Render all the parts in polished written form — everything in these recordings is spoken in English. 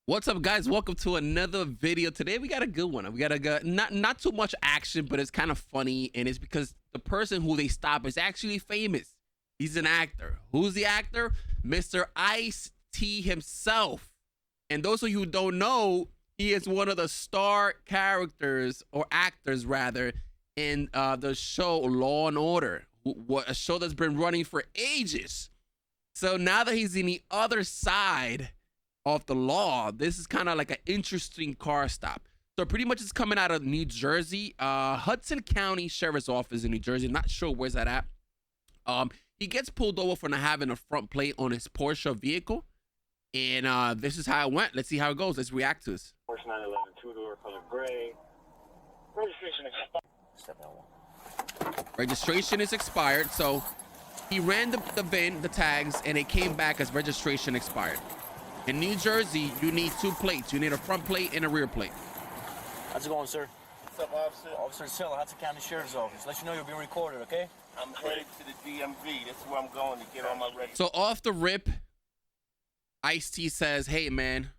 What's up, guys? Welcome to another video. Today we got a good one. We got a not too much action, but it's kind of funny, and it's because the person who they stop is actually famous. He's an actor. Who's the actor? Mr. IceT himself. And those of you who don't know, he is one of the star characters, or actors rather, in the show Law and Order, a show that's been running for ages. So now that he's in the other side of the law, this is kind of like an interesting car stop. So pretty much it's coming out of New Jersey, Hudson County Sheriff's Office in New Jersey. Not sure where's that at. He gets pulled over for not having a front plate on his Porsche vehicle, and this is how it went. Let's see how it goes. Let's react to this. Porsche 911 two-door color gray. Registration expired. Step out one. Registration is expired, so he ran the VIN, the tags, and it came back as registration expired. In New Jersey, you need two plates. You need a front plate and a rear plate. How's it going, sir? What's up, officer? Officer Silla, Hudson County Sheriff's Office. Let you know you're being recorded, okay? I'm headed to the DMV. This is where I'm going to get on my registration. So off the rip, IceT says, hey, man,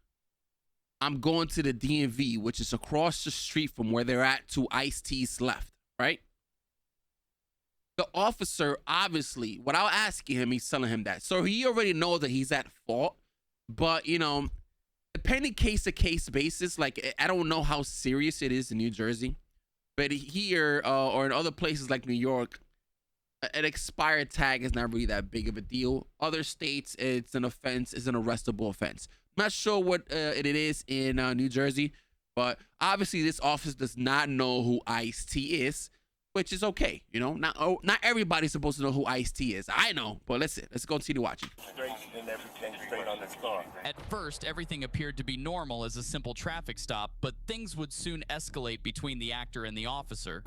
I'm going to the DMV, which is across the street from where they're at to IceT's left, right? The officer, obviously, without asking him, he's telling him that. So he already knows that he's at fault. But, you know, depending case-to-case basis, like, I don't know how serious it is in New Jersey. But here, or in other places like New York, an expired tag is not really that big of a deal. Other states, it's an offense, it's an arrestable offense. I'm not sure what it is in New Jersey, but obviously this officer does not know who IceT is, which is okay. You know, not everybody's supposed to know who IceT is. I know, but let's continue watching. And everything straight on this car. At first, everything appeared to be normal as a simple traffic stop, but things would soon escalate between the actor and the officer.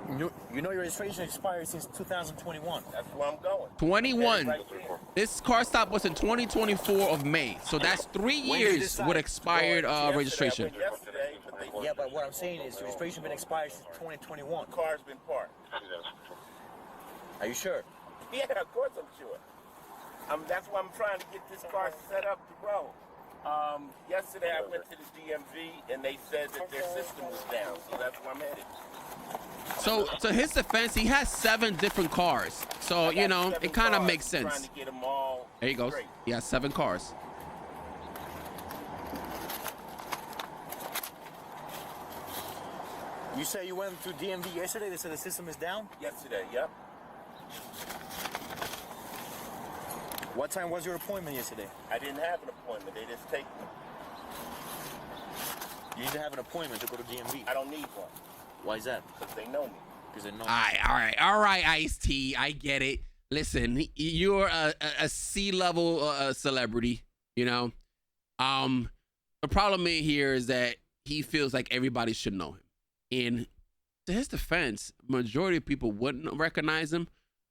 You know your registration expired since 2021. That's where I'm going. 21. Right here. This car stop was in 2024 of May, so that's 3 years with expired registration. Yesterday, but they Yeah, but what I'm saying is your registration been expired since 2021. car's been parked. Are you sure? Yeah, of course I'm sure. That's why I'm trying to get this car set up to roll. Yesterday I went to the DMV and they said that their system was down, so that's where I'm headed. So to his defense, he has 7 different cars. So, you know, it kind of makes sense. Trying to get them all There he goes. straight. He has 7 cars. You say you went to DMV yesterday. They said the system is down. Yesterday, yep. What time was your appointment yesterday? I didn't have an appointment. They just take me. You need to have an appointment to go to DMV. I don't need one Why is that? because they know me. Because they know. All right, IceT. I get it. Listen, you're a C-level celebrity, you know. The problem here is that he feels like everybody should know him. And to his defense, majority of people wouldn't recognize him.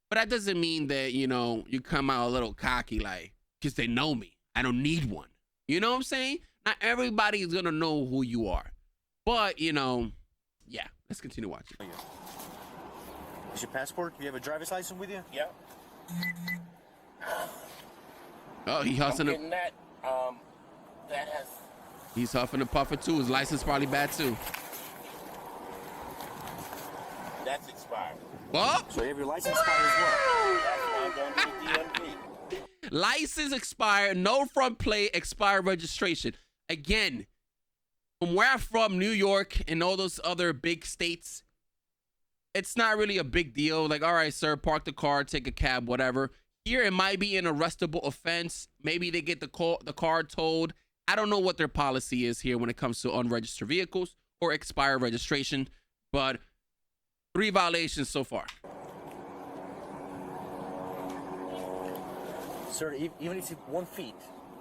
But that doesn't mean that, you know, you come out a little cocky like, because they know me. I don't need one. You know what I'm saying? Not everybody is going to know who you are. But, you know, yeah, let's continue watching. Is your passport? Do you have a driver's license with you? Yep. Oh, he I'm huffing getting that. That has. He's huffing and puffing too. His license probably bad too. That's expired. What? So you have your license expired as well. That's why I'm going to the DMV. License expired, no front plate, expired registration. Again, from where I'm from, New York and all those other big states, it's not really a big deal. Like, all right, sir, park the car, take a cab, whatever. Here, it might be an arrestable offense. Maybe they get the car towed. I don't know what their policy is here when it comes to unregistered vehicles or expired registration, but 3 violations so far. Sir, even if it's 1 feet,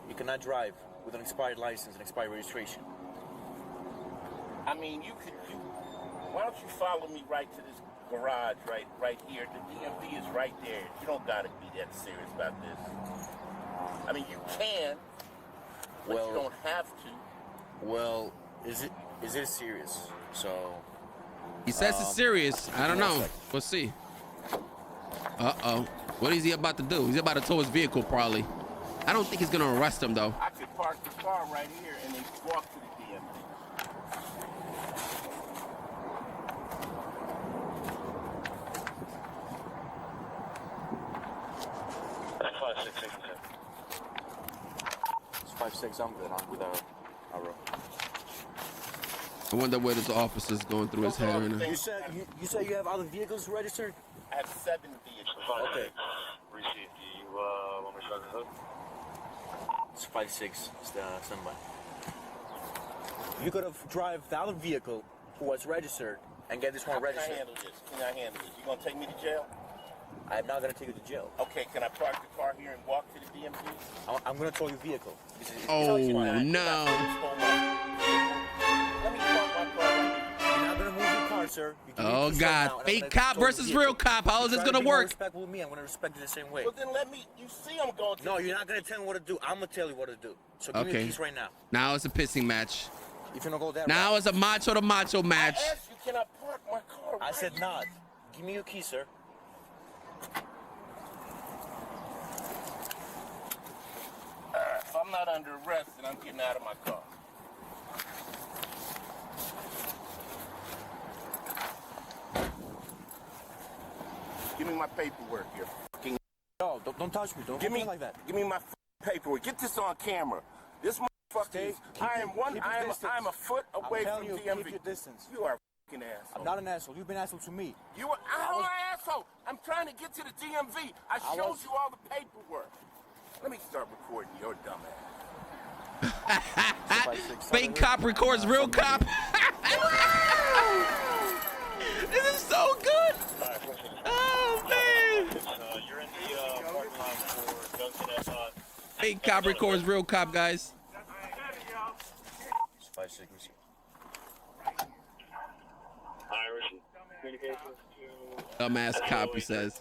you cannot drive with an expired license and expired registration. I mean, why don't you follow me right to this garage right here? The DMV is right there. You don't gotta be that serious about this. I mean, you can, but you don't have to. Well, is it serious? So He says it's serious. I don't know. We'll see. Uh-oh. What is he about to do? He's about to tow his vehicle, probably. I don't think he's gonna arrest him though. I could park the car right here and then walk to the DMV. That's 566. It's 56. I'm good. I'm with our row. I wonder what his officer's going through his head right now. You said you have other vehicles registered? I have 7 vehicles. Okay. Receipt. Do you want me to start the hood? It's 56. It's the standby. You could have drive the other vehicle who was registered and get this one How can I registered. handle this? Can I handle this? You gonna take me to jail? I'm not gonna take you to jail. Okay, can I park the car here and walk to the DMV? I'm gonna tow your vehicle. Oh no! Let me park my car right here. You're not gonna move your car, sir. You can Oh leave this right now, God! and I'm Fake gonna cop tow your versus vehicle. real cop. How is You this try to gonna be more work? respectful with me. I'm gonna respect you the same way. Well, then let me. You see, I'm going to. No, you're not gonna tell me what to do. I'm gonna tell you what to do. So give me Okay. the keys right now. Now it's a pissing match. If you don't go that Now route, it's a macho to macho match. I asked you, can I park my car? I right said here? not. Give me your key, sir. If I'm not under arrest, then I'm getting out of my car. Give me my paperwork, you fucking. No, don't touch me. Don't Give me like that. Give me my paperwork. Get this on camera. This motherfucker. Stay- keep I am your- one. keep your I am distance. a foot away I'm telling from you, DMV. keep your distance. You are a fucking asshole. I'm not an asshole. You've been an asshole to me. You are. I'm an asshole. I'm trying to get to the DMV. I showed was- you all the paperwork. Let me start recording your dumb ass. Fake cop records real cop. This is so good. Oh man! You're in the parking lot for Duncan at Fake cop records real cop, guys. It's 5-6. Irish communications to Dumbass cop, he says.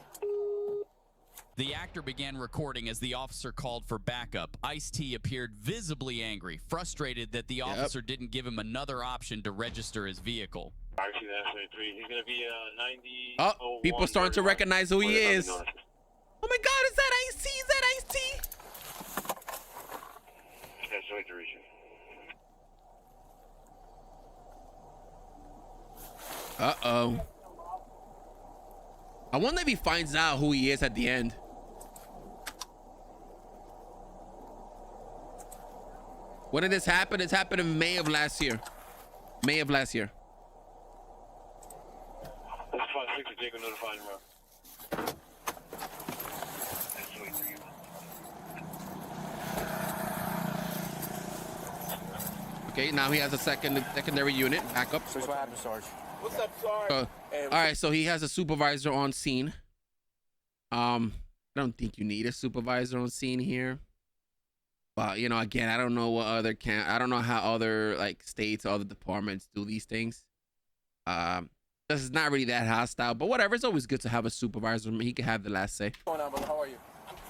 The actor began recording as the officer called for backup. IceT appeared visibly angry, frustrated that the officer didn't give him another option to register his vehicle. Irish SA3. He's gonna be 90. Oh, people starting to recognize who he is. Oh my God, is that IceT? Is that IceT? That's the way to reach you. Uh-oh. I wonder if he finds out who he is at the end. When did this happen? This happened in May of last year. May of last year. That's 5-6. Jacob notifying him. That's the way to you. Okay, now he has a secondary unit backup. So what happened, Sarge? What's up, Sarge? All right, so he has a supervisor on scene. I don't think you need a supervisor on scene here. But you know, again, I don't know what other I don't know how other like states or other departments do these things. This is not really that hostile, but whatever. It's always good to have a supervisor. He can have the last say. What's going on, brother? How are you?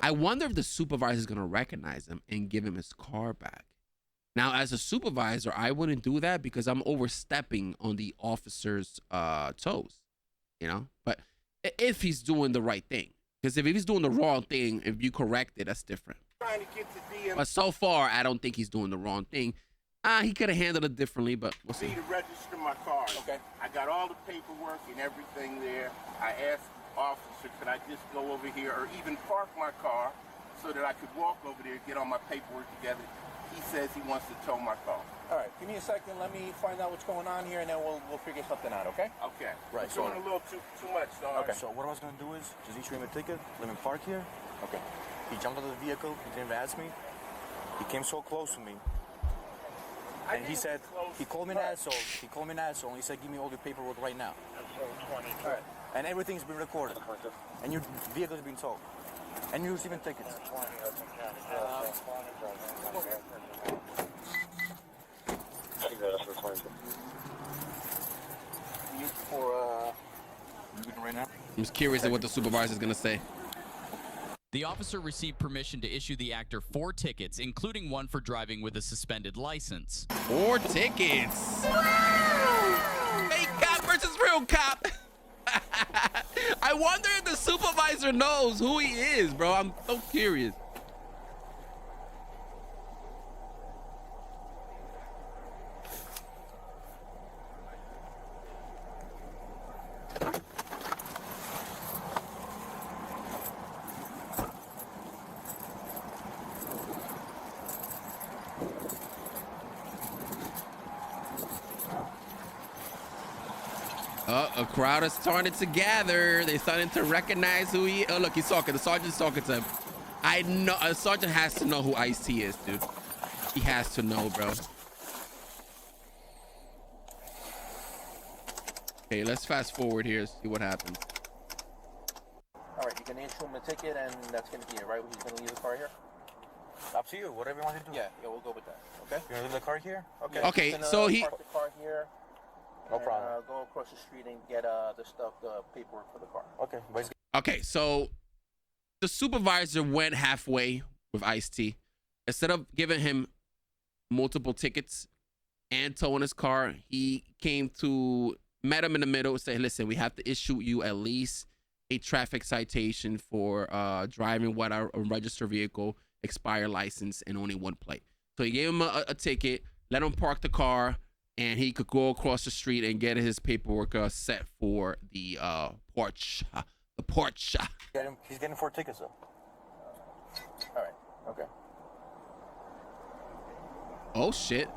I wonder if the supervisor is gonna recognize him and give him his car back. Now, as a supervisor, I wouldn't do that because I'm overstepping on the officer's toes, you know. But if he's doing the right thing, because if he's doing the wrong thing, if you correct it, that's different. Trying to get to DMV But so far, I don't think he's doing the wrong thing. He could have handled it differently, but we'll see. to register my car. Okay. I got all the paperwork and everything there. I asked the officer, could I just go over here or even park my car so that I could walk over there and get all my paperwork together. He says he wants to tow my car. All right, give me a second. Let me find out what's going on here, and then we'll figure something out, okay? Okay. Right, You're doing so- a little too much, Sarge. Okay. So what I was gonna do is just issue him a ticket, let him park here. Okay. He jumped out of the vehicle. He didn't even ask me. He came so close to me, and he said he called me an asshole. He called me an asshole, and he said, "Give me all your paperwork right now." All right. And everything's been recorded, and your vehicle's been towed, and you're receiving tickets. Right now. I'm just curious of what the supervisor is gonna say. The officer received permission to issue the actor 4 tickets, including one for driving with a suspended license. 4 tickets. Fake cop versus real cop. I wonder if the supervisor knows who he is, bro. I'm so curious. A crowd is starting to gather. They're starting to recognize who he. Oh, look, he's talking. The sergeant's talking to him. I know a sergeant has to know who IceT is, dude. He has to know, bro. Okay, let's fast forward here. See what happens. All right, you can issue him a ticket, and that's going to be it, right? He's going to leave the car here? Up to you. Whatever you want to do. Yeah, we'll go with that. Okay? You want to leave the car here? Okay. Yeah, Okay, he's gonna so he. park the car here. No problem. Go across the street and get the paperwork for the car. Okay. But he's Okay, so the supervisor went halfway with IceT. Instead of giving him multiple tickets and towing his car, he met him in the middle and said, listen, we have to issue you at least a traffic citation for driving without a registered vehicle, expired license, and only one plate. So he gave him a ticket, let him park the car, and he could go across the street and get his paperwork set for the porch. The porch. He's getting 4 tickets, though. All right. Okay. Oh, shit.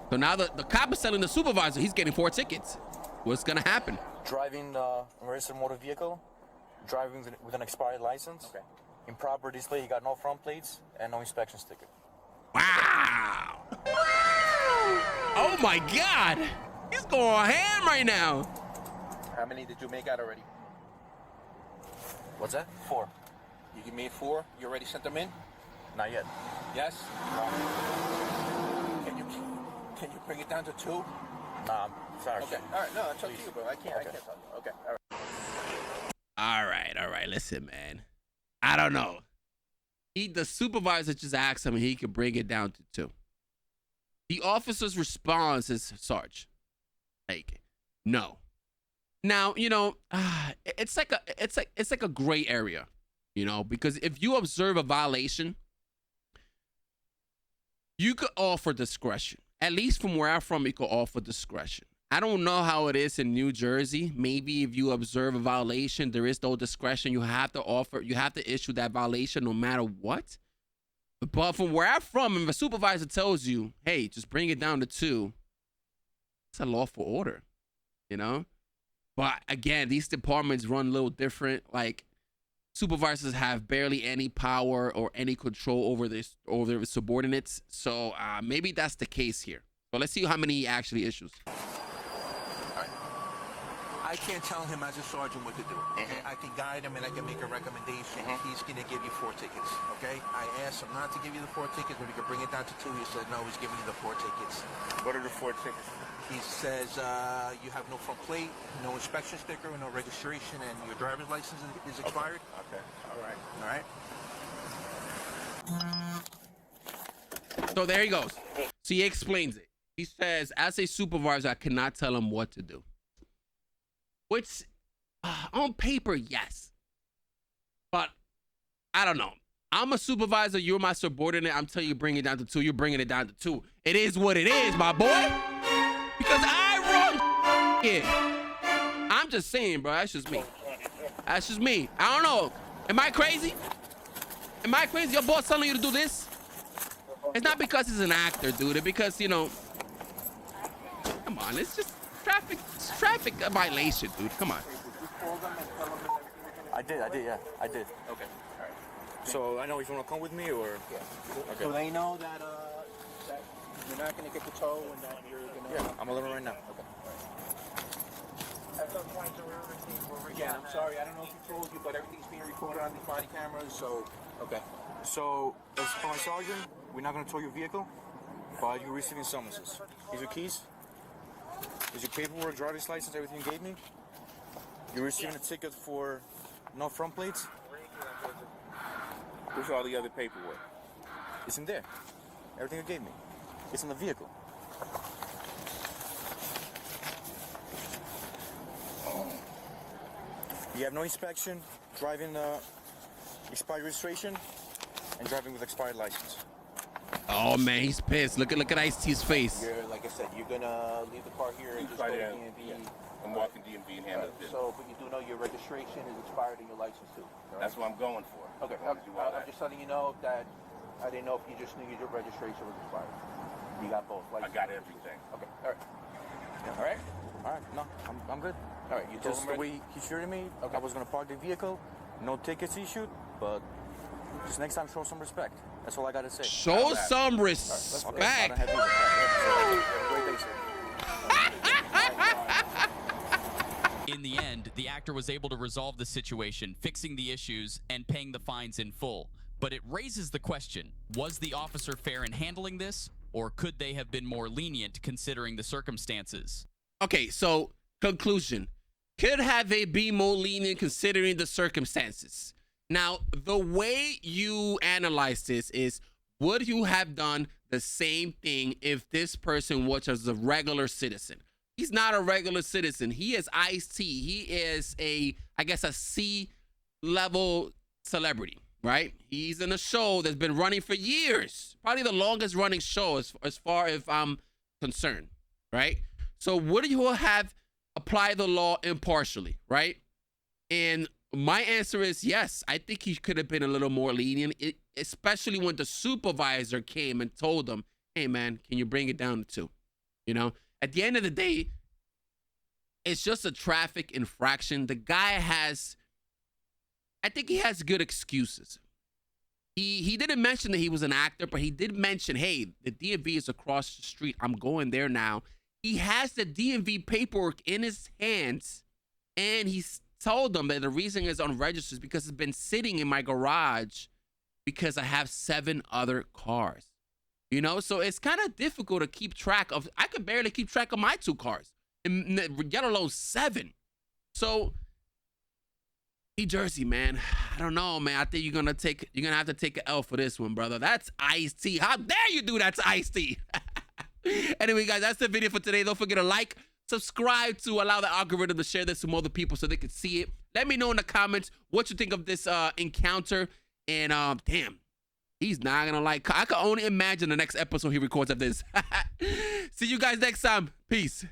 So now the cop is telling the supervisor he's getting 4 tickets. What's going to happen? Driving a registered motor vehicle, driving with an expired license. Okay. Improper display, he got no front plates and no inspection sticker. Wow. Oh, my God. He's going ham right now. How many did you make out already? What's that? 4. You made 4? You already sent them in? Not yet. Yes? Can you bring it down to 2? Nah, I'm sorry. Okay. All right. No, it's up to you, bro. I can't tell you. Okay. All right. All right. Listen, man. I don't know. The supervisor just asked him if he could bring it down to 2. The officer's response is, Sarge, like, no. Now, you know, it's like a gray area, you know, because if you observe a violation, you could offer discretion. At least from where I'm from, you could offer discretion. I don't know how it is in New Jersey. Maybe if you observe a violation, there is no discretion. You have to issue that violation no matter what. But from where I'm from, if a supervisor tells you, hey, just bring it down to 2, it's a lawful order, you know? But again, these departments run a little different. Like, supervisors have barely any power or any control over their subordinates. So maybe that's the case here. So let's see how many he actually issues. I can't tell him as a sergeant what to do. Okay? I can guide him and I can make a recommendation. He's going to give you 4 tickets. Okay? I asked him not to give you the 4 tickets, but he could bring it down to 2. He said no. He's giving you the 4 tickets. What are the 4 tickets? He says you have no front plate, no inspection sticker, no registration, and your driver's license is expired. Okay. All right. So there he goes. So he explains it. He says, as a supervisor, I cannot tell him what to do. Which, on paper, yes. But I don't know. I'm a supervisor. You're my subordinate. I'm telling you, bring it down to 2. You're bringing it down to 2. It is what it is, my boy. Because I run it. I'm just saying, bro. That's just me. That's just me. I don't know. Am I crazy? Am I crazy? Your boss telling you to do this? It's not because he's an actor, dude. It's because, you know, come on. It's just traffic violation, dude. Come on. I did, yeah. I did. Okay. All right. So I know if you want to come with me or... Yeah. Okay. So they know that you're not going to get the tow and that you're going to... Yeah, I'm a little right now. Okay. Yeah, I'm sorry. I don't know if he told you, but everything's being recorded on these body cameras, so... Okay. So, as for my sergeant, we're not going to tow your vehicle, but you're receiving summonses. Here's your keys. Here's your paperwork, driver's license, everything you gave me. You're receiving a ticket for no front plates. Where's all the other paperwork? It's in there. Everything you gave me. It's in the vehicle. You have no inspection, driving expired registration, and driving with expired license. Oh, man, he's pissed. Look at IceT's face. You're, like I said, you're going to leave the car here and just go to DMV. I'm walking DMV and handle this. So, but you do know your registration is expired and your license too. Right? That's what I'm going for. Okay, I'm just letting you know that I didn't know if you just knew your registration was expired. You got both. I got everything. Okay, all right. All right. All right, no, I'm good. All right, you told Just him the already? way he treated me, Okay. I was gonna park the vehicle, no tickets issued, but just next time show some respect. That's all I gotta say. Show some I respect. don't have either. So, great day, sir. In the end, the actor was able to resolve the situation, fixing the issues and paying the fines in full. But it raises the question, was the officer fair in handling this, or could they have been more lenient considering the circumstances? Okay, so conclusion. Could have they been more lenient considering the circumstances? Now, the way you analyze this is, would you have done the same thing if this person was a regular citizen? He's not a regular citizen. He is IceT. He is I guess a C-level celebrity, right? He's in a show that's been running for years. Probably the longest running show as far as I'm concerned, right? So would you have applied the law impartially, right? And my answer is yes. I think he could have been a little more lenient, especially when the supervisor came and told him, hey, man, can you bring it down to 2? You know, at the end of the day, it's just a traffic infraction. The guy I think he has good excuses. He didn't mention that he was an actor, but he did mention, hey, the DMV is across the street. I'm going there now. He has the DMV paperwork in his hands, and he's told them that the reason it's unregistered is because it's been sitting in my garage because I have 7 other cars. You know, so it's kind of difficult to keep track of. I could barely keep track of my 2 cars, let alone 7. So, New Jersey, man, I don't know, man. I think you're gonna have to take an L for this one, brother. That's IceT. How dare you do that to IceT? Anyway, guys, that's the video for today. Don't forget to like, subscribe to allow the algorithm to share this with other people so they can see it. Let me know in the comments what you think of this encounter. And damn, he's not gonna like. I can only imagine the next episode he records of this. See you guys next time. Peace.